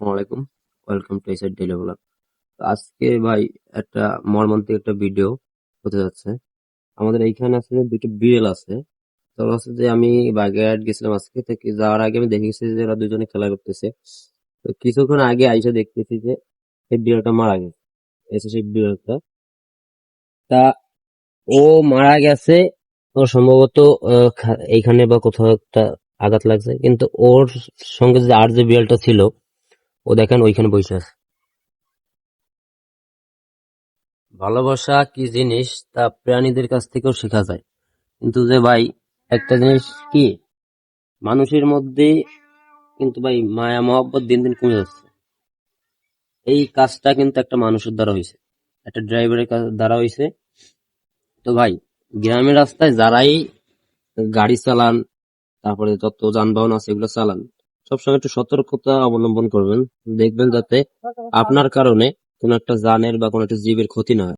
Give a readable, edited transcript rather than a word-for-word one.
আসসালামু আলাইকুম। Welcome to SR daily blog. আজকে ভাই একটা মর্মান্তিক একটা ভিডিও হতে যাচ্ছে। আমাদের এইখানে আসলে দুটো বিড়াল আছে। তো হচ্ছে যে আমি বাগেরহাট গেছিলাম আজকে থেকে, যাওয়ার আগে আমি দেখেছি যে ওরা দুজনে খেলা করতেছে। তো কিছুক্ষণ আগে আইসা দেখতেছি যে এই বিড়ালটা মারা গেছে। এসে সেই বিড়ালটা তা ও মারা গেছে। ও সম্ভবত এইখানে বা কোথাও একটা আঘাত লাগছে, কিন্তু ওর সঙ্গে যে আর যে বিড়ালটা ছিল ও দেখেন ওইখানে বসে আছে। ভালোবাসা কি জিনিস তা প্রাণীদের কাছ থেকেও শেখা যায়, কিন্তু যে ভাই একটা জিনিস কি, মানুষের মধ্যে কিন্তু ভাই মায়া মহব্বত দিন দিন কমে যাচ্ছে। এই কাজটা কিন্তু একটা মানুষের দ্বারা হয়েছে, একটা ড্রাইভারের দ্বারা হয়েছে। তো ভাই, গ্রামের রাস্তায় যারাই গাড়ি চালান, তারপরে যত যানবাহন আছে এগুলো চালান, সবসময় একটু সতর্কতা অবলম্বন করবেন। দেখবেন যাতে আপনার কারণে কোনো একটা জানের বা কোনো একটা জীবের ক্ষতি না হয়।